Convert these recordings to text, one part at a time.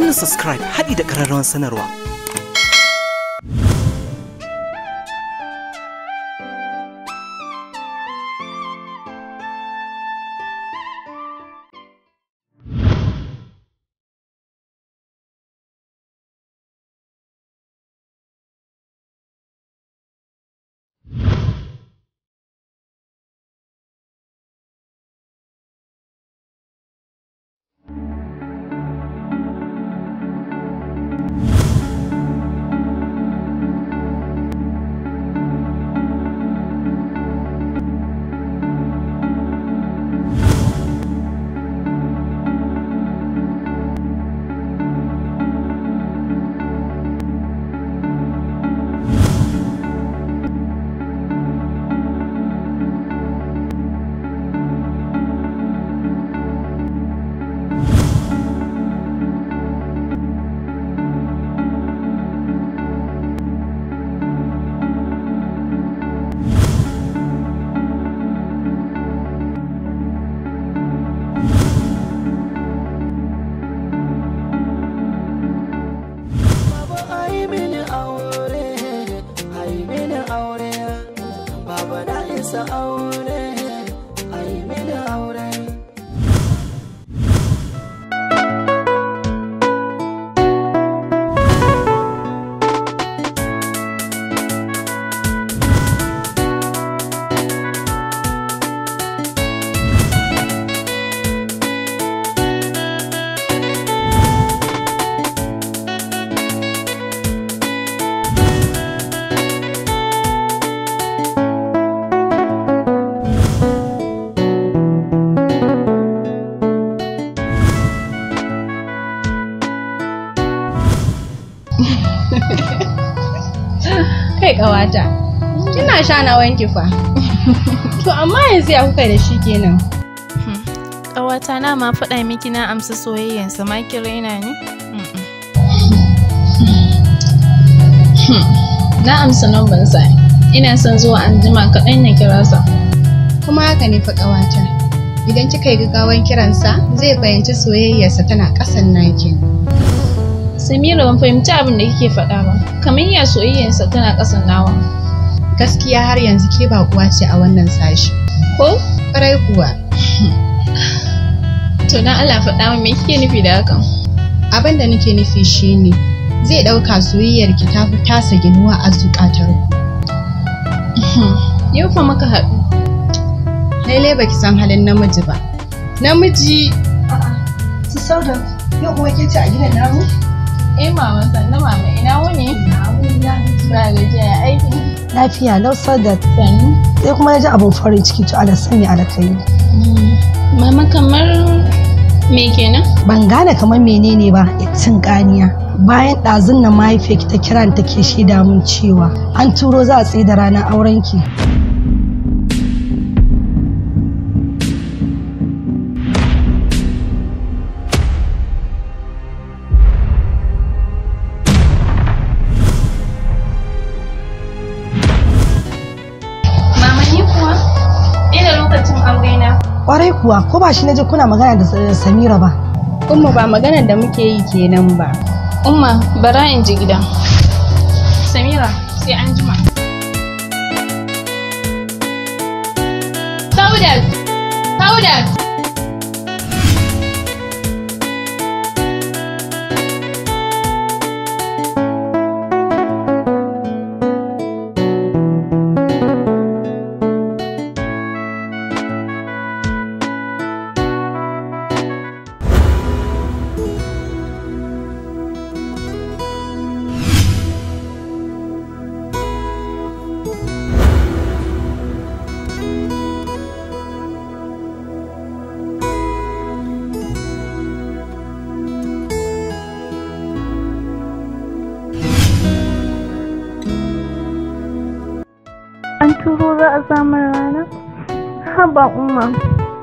danna subscribe haɗi da ƙararrawar sanarwa. Kai kawata, kina sha na wanki fa. To amma yanzu ya kuka da shi kenan. Kawata na ma faɗa miki na amsa soyayyansa ma ki raina ni. Na amsa namban sa. Ina son zuwa anjima kaɗan na kira sa. Kuma haka ne fa kawata. Idan kika yi gaggawan kiransa, zai fahimci soyayyarsa tana ƙasan naki. Samira ban fahimci abin da kike faɗa ba. Kamar ya soyayyarsa tana ƙasan nawa. Gaskiya har yanzu ke ba uwa ce a wannan sashi. Ko? Ƙwarai kuwa. To dan Allah faɗa min me kike nufi da hakan? Abin da nake nufi shine zai ɗauka soyayyar ki ta fi tasa ginuwa a zuƙatar ku. Yau fa muka haɗu. Lailai baki san halin namiji ba. Namiji. Su Sauda, yau kuma ke ci a gidan namu? Mama sannu mama ina wuni? Ba gajiya aiki. Lafiya lau Sauda. Sannu. Sai kuma na ji abin farin ciki to ala sanya alkai. Mama kamar me kenan? Ban gane kamar menene ba cin ƙaniya. Bayan ɗazun nan mahaifiyarki ta kiran take shaida mun cewa an turo za a tsaye da ranar aurenki. Kwarai kuwa ko ba shi na je kuna magana da Samira ba. Umma ba maganar da muke yi kenan ba. Umma bara in ji gida. Samira sai an jima. Saudat! Saudat! An turo za a samun rana? Haba umma,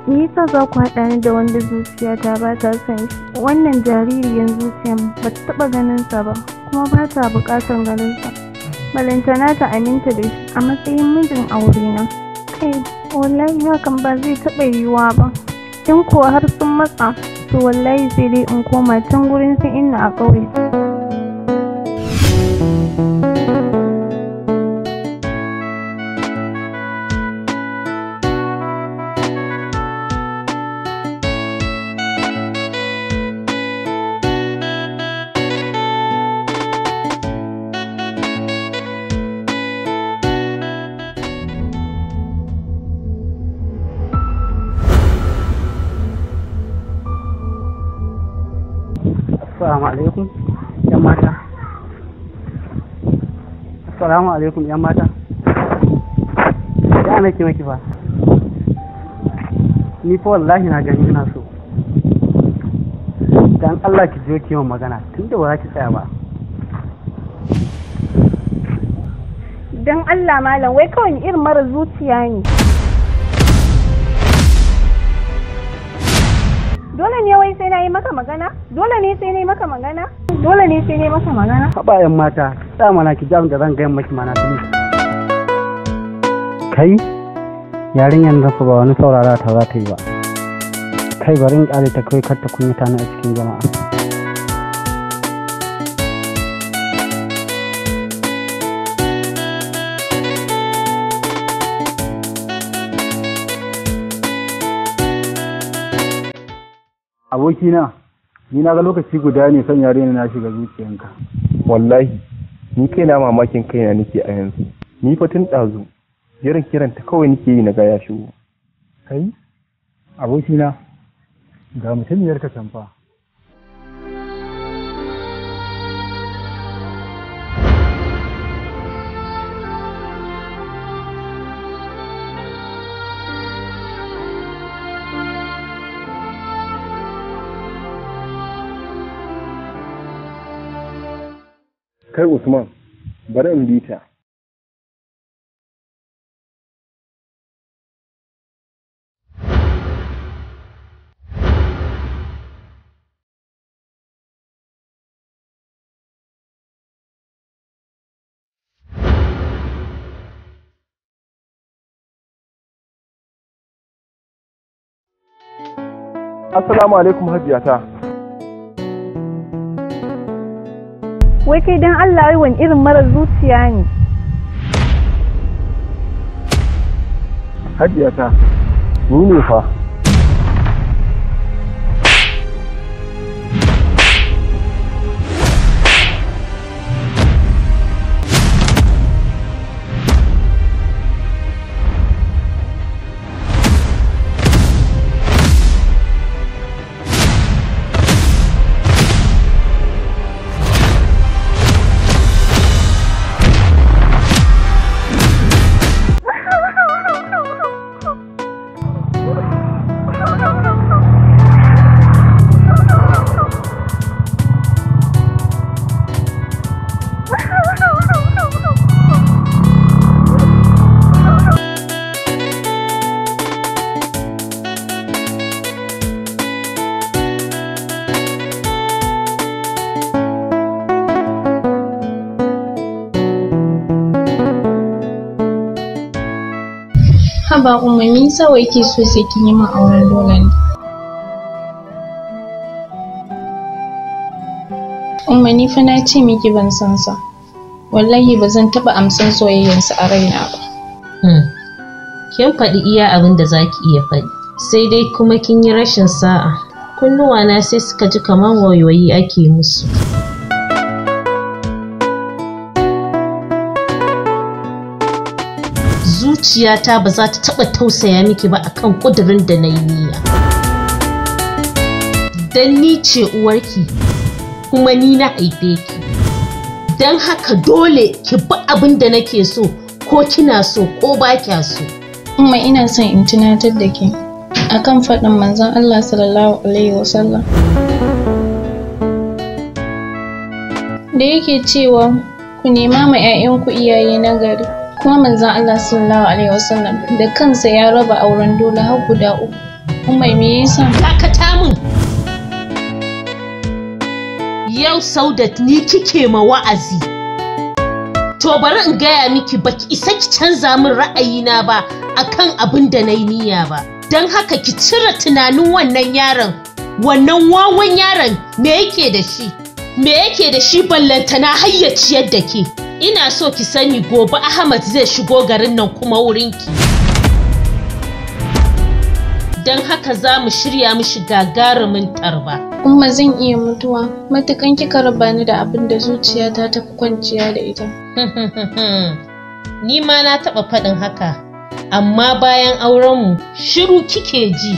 me yasa za ku haɗa ni da wanda zuciyata ba ta son shi? Wannan jaririyar zuciyar ba ta taɓa ganinsa ba, kuma ba ta buƙatar ganinsa. Balantana ta aminta da shi a matsayin mijin aure na. Kai, wallahi hakan ba zai taɓa yiwuwa ba. In kuwa har sun matsa, to wallahi sai dai in koma can gurin su inna a ƙauye. Assalamu alaikum yan mata. Assalamu alaikum yan mata. Ya nake maki fa. Ni fa wallahi na gani ina so. Dan Allah ki je ki yi magana tunda ba za ki tsaya ba. Dan Allah malam wai kawai irin mara zuciya ne. Dole ne wai sai na yi maka magana? Dole ne sai na yi maka magana? Dole ne sai na yi maka magana? Haɓa yan mata, sa mana ki jam da zan gayan maki mana tuni. Kai, yarinyar nan fa ba wani saurara ta za ta yi ba. Kai bari in ƙare ta kai kar ta kunyata ni a cikin jama'a. Abokina, ni na ga lokaci guda ne son yarinya na shiga zuciyanka. Wallahi, ni kaina mamakin kaina nake a yanzu. Ni fa tun ɗazu, jiran kiranta kawai nake yi na ga ya shigo. Kai, abokina, ga mutumiyar ka can fa. Kai Usman, bari in bi ta. Assalamu alaikum hajiyata. Wai kai dan Allah wani irin mara zuciya ne. Hajiyata, ni ne fa. Haba umma me yasa wai ke so sai kin yi min auren dole ne? Umma ni fa na ce miki ban san sa. Wallahi ba zan taba amsan soyayyarsa a raina ba. Kin faɗi iya abin da zaki iya faɗi. Sai dai kuma kin yi rashin sa'a. Kunnuwana sai suka ji kamar wayoyi ake musu. Zuciyata ba za ta taɓa tausaya miki ba akan ƙudurin da na yi niyya. Dan ni ce uwarki kuma ni na haife ki. Dan haka dole ki bi abin da nake so ko kina so ko ba kya so. Umma ina son in tunatar da ke akan faɗin manzon Allah sallallahu alaihi wasallam da yake cewa ku nema ma 'ya'yanku iyaye na gari. Kuma manzon Allah sallallahu alaihi wasallam da kansa ya raba auren dole har guda 3. Umma me yasa? Dakata min. Yau Saudat ni kike ma wa'azi. To bari in gaya miki baki isa ki canza min ra'ayina ba akan abin da nayi niyya ba. Dan haka ki cire tunanin wannan yaron wannan wawan yaron me yake da shi? Me yake da shi ballantana har ya ciyar da ke? Ina so ki sani gobe Ahmad zai shigo garin nan kuma wurinki. Don haka za mu shirya mishi gagarumin tarba. Umma zan iya mutuwa matukan kika raba ni da abin da zuciyata ta fi kwanciya da ita. Ni ma na taɓa faɗin haka, amma bayan aurenmu shiru kike ji.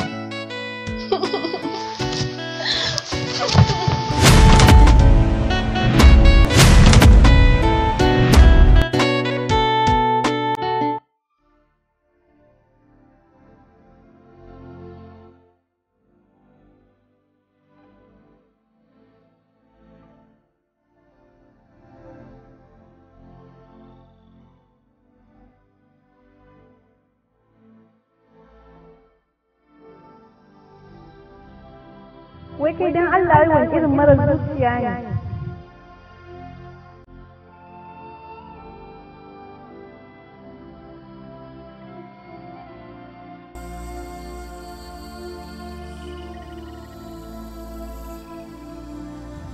Wai kai dan Allah yi wani irin mara zuciya ne.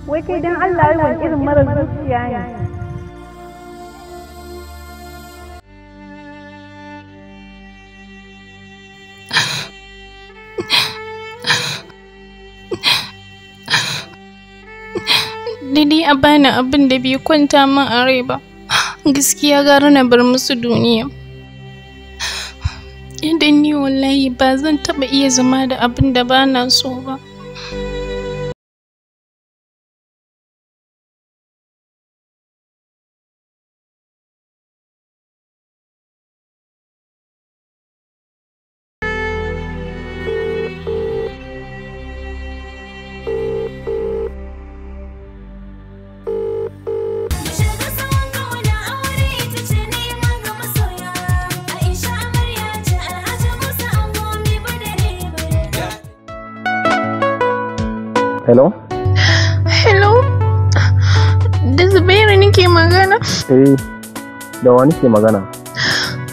Wai kai dan Allah yi wani irin mara zuciya ne. Dai a bani abin da bai kwanta min a rai ba. Gaskiya gara na bar musu duniya. Idan ni wallahi ba zan taɓa iya zama da abin da ba na so ba. Hello? Hello? Da Zubairu nake magana? Da wa nake magana?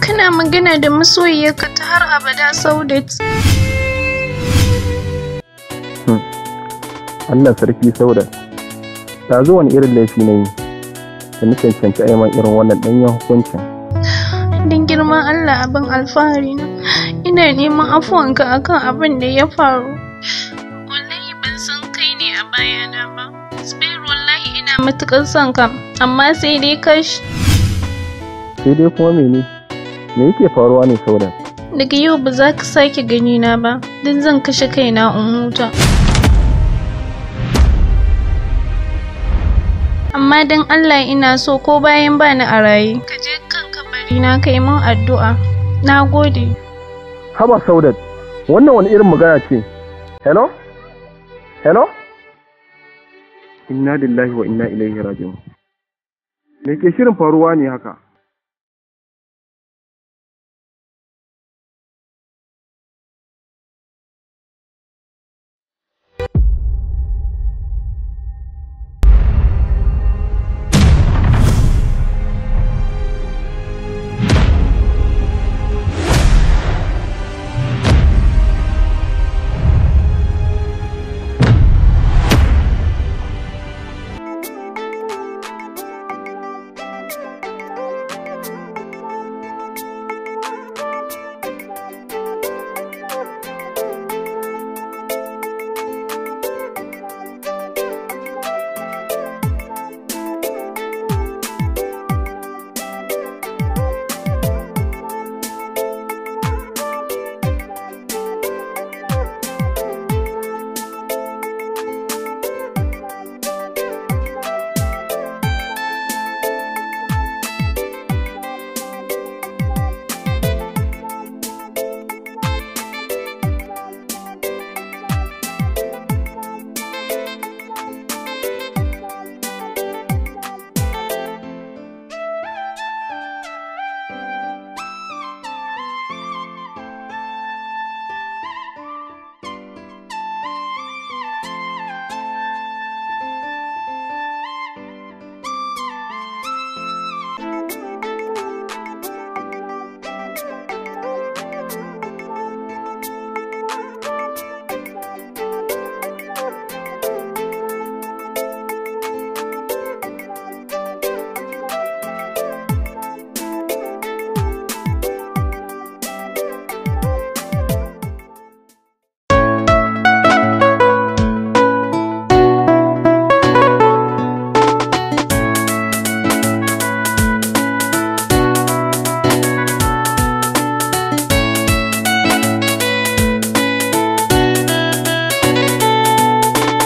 Kana magana da masoyiyarka ta har abada Saudat. Allah sarki Saudat. Ta zo wani irin laifi na yi da na cancanci aiman irin wannan ɗanyen hukuncin. Don girman Allah abin alfahari na, ina neman afuwanka akan abin da ya faru. Bayana ba. Zubairu wallahi ina matukar son ka, amma sai dai kash. Sai dai kuma mene? Me yake faruwa ne Saudat? Daga yau ba za ka sake gani na ba, don zan kashe kaina in huta. Amma don Allah ina so ko bayan bani a raye, ka je kan kabari na kai min addu'a. Na gode. Haba Saudat, wannan wani irin magana ce? Hello? Hello? Inna lillahi wa inna ilaihi raji'un. Me ke shirin faruwa ne haka?